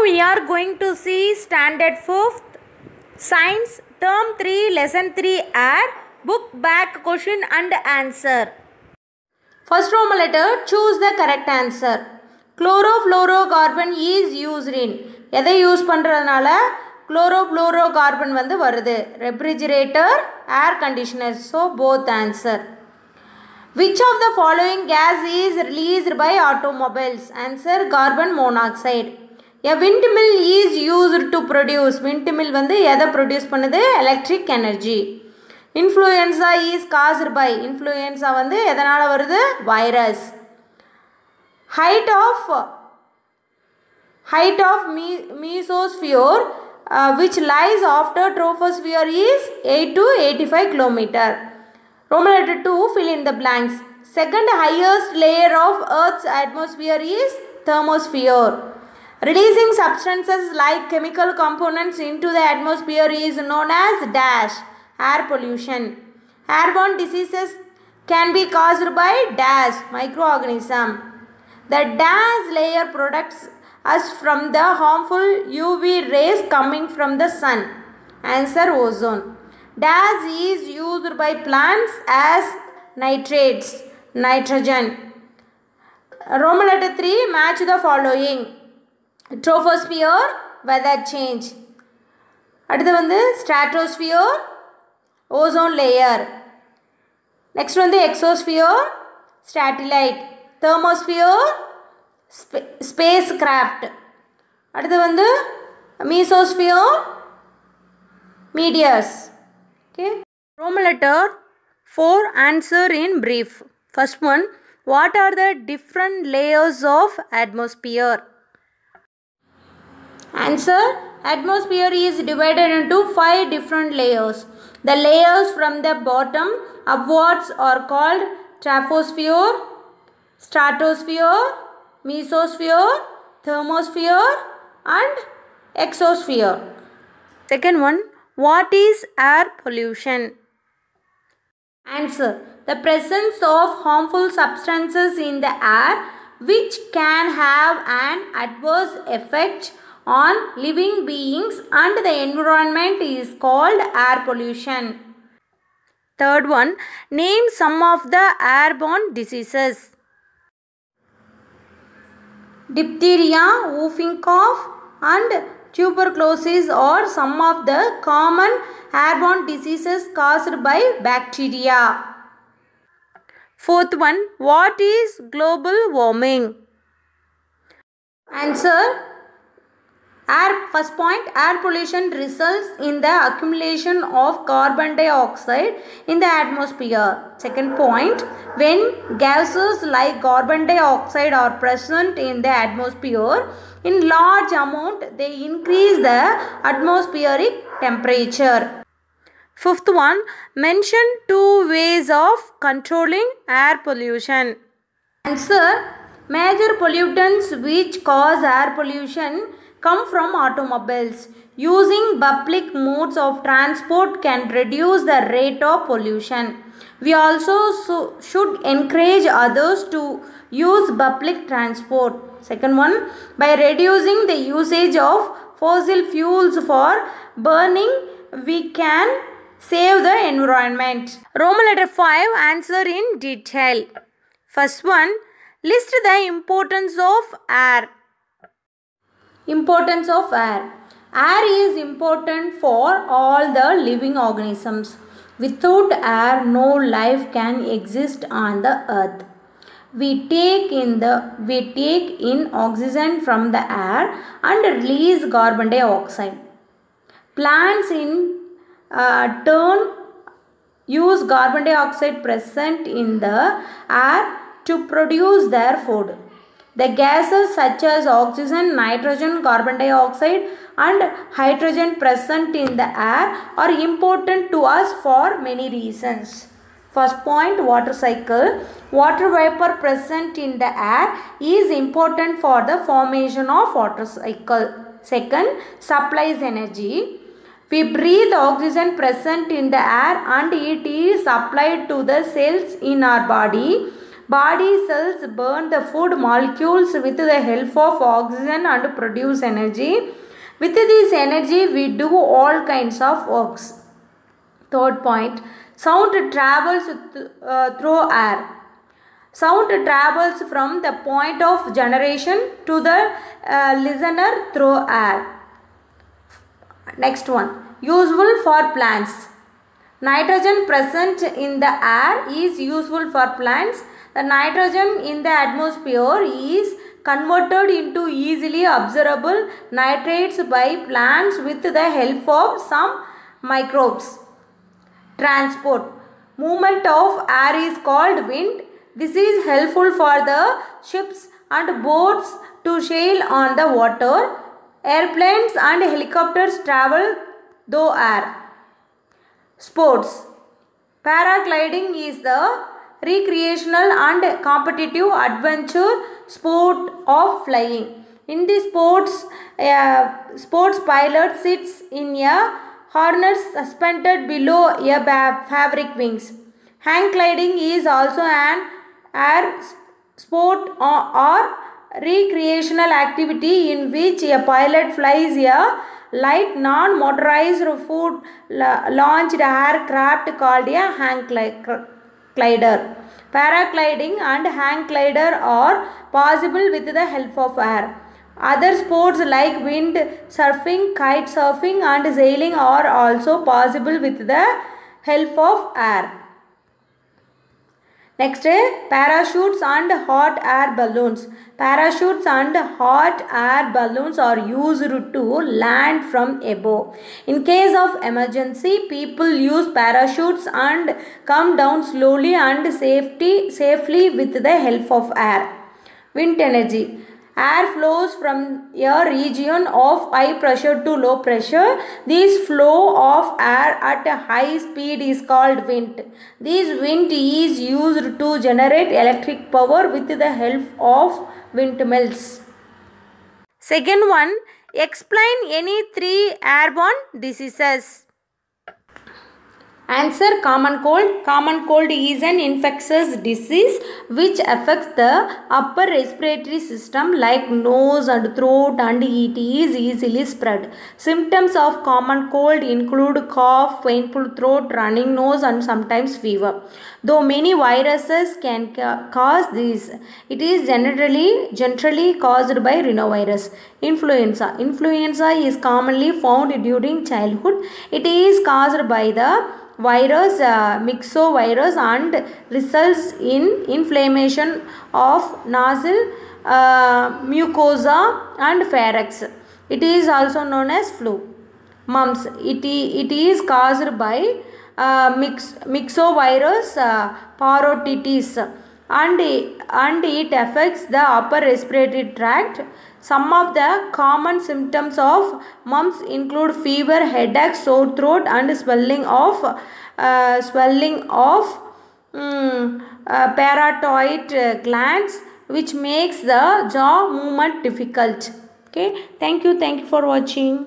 we are going to see Standard 4th Science Term 3 Lesson 3 Air Book Back Question and Answer. First Roman letter, choose the correct answer. Chlorofluorocarbon is used in. எதை use பண்ணுறதுனால chlorofluorocarbon வந்து வருது? Refrigerator, air conditioner. So both answer. Which of the following gas is released by automobiles? Answer, carbon monoxide. A windmill is used to produce. Windmill வந்து எதை produce பண்ணுது? Electric energy. Influenza is caused by. Influenza வந்து எதனால வருது? Virus. Height of mesosphere which lies after troposphere is 8 to 85 kilometer. Roman letter 2, fill in the blanks. Second highest layer of Earth's atmosphere is thermosphere. Releasing substances like chemical components into the atmosphere is known as dash, air pollution. Airborne diseases can be caused by dash, microorganism. The dash layer protects us from the harmful UV rays coming from the sun. Answer, ozone. Dash is used by plants as nitrates, nitrogen. Roman letter 3, match the following. Troposphere, weather change. அடுத்து வந்து stratosphere, ozone layer. Next வந்து exosphere, satellite. Thermosphere, spacecraft. அடுத்து வந்து mesosphere, meteors. Okay. Roman letter 4, answer in brief. First one, what are the different layers of atmosphere? Answer, atmosphere is divided into 5 different layers. The layers from the bottom upwards are called troposphere, stratosphere, mesosphere, thermosphere and exosphere. Second one, what is air pollution? Answer, the presence of harmful substances in the air which can have an adverse effect on living beings and the environment is called air pollution. Third one, name some of the airborne diseases. Diphtheria, whooping cough and tuberculosis are some of the common airborne diseases caused by bacteria. Fourth one, what is global warming? Answer, first point, air pollution results in the accumulation of carbon dioxide in the atmosphere. Second point, when gases like carbon dioxide are present in the atmosphere in large amount, they increase the atmospheric temperature. Fifth one, mention 2 ways of controlling air pollution. Answer, major pollutants which cause air pollution come from automobiles. Using public modes of transport can reduce the rate of pollution. We also should encourage others to use public transport. Second one, by reducing the usage of fossil fuels for burning, we can save the environment. Roman letter 5, answer in detail. First one, list the importance of air. Importance of air. Air is important for all the living organisms. Without air, no life can exist on the earth. We take in oxygen from the air and release carbon dioxide. Plants in turn use carbon dioxide present in the air to produce their food. The gases such as oxygen, nitrogen, carbon dioxide and hydrogen present in the air are important to us for many reasons. First point, water cycle. Water vapor present in the air is important for the formation of water cycle. Second, supplies energy. We breathe oxygen present in the air and it is supplied to the cells in our body Body cells burn the food molecules with the help of oxygen and produce energy. With this energy, we do all kinds of works. Third point, sound travels through air. Sound travels from the point of generation to the listener through air. Next one, useful for plants. Nitrogen present in the air is useful for plants. The nitrogen in the atmosphere is converted into easily observable nitrates by plants with the help of some microbes. Transport. Movement of air is called wind. This is helpful for the ships and boats to sail on the water. Airplanes and helicopters travel through air. Sports. Paragliding is the recreational and competitive adventure sport of flying. In this sports pilot sits in a harness suspended below a fabric wings. Hang gliding is also an air sport or recreational activity in which a pilot flies a light non-motorized foot launched aircraft called a hang glider. Paragliding and hang glider are possible with the help of air. Other sports like wind surfing, kite surfing and sailing are also possible with the help of air. Next, parachutes and hot air balloons. Parachutes and hot air balloons are used to land from above. In case of emergency, people use parachutes and come down slowly and safely with the help of air. Wind energy. Air flows from a region of high pressure to low pressure. This flow of air at a high speed is called wind. This wind is used to generate electric power with the help of windmills. Second one, explain any 3 airborne diseases. Answer, common cold. Common cold is an infectious disease which affects the upper respiratory system like nose and throat, and it is easily spread. Symptoms of common cold include cough, painful throat, running nose and sometimes fever. Though many viruses can cause this, it is generally caused by rhinovirus. Influenza. Influenza is commonly found during childhood. It is caused by the virus myxovirus and results in inflammation of nasal mucosa and pharynx. It is also known as flu. Mumps. It is caused by myxovirus parotitis and it affects the upper respiratory tract. Some of the common symptoms of mumps include fever, headache, sore throat and swelling of parotid glands, which makes the jaw movement difficult. Okay, thank you for watching.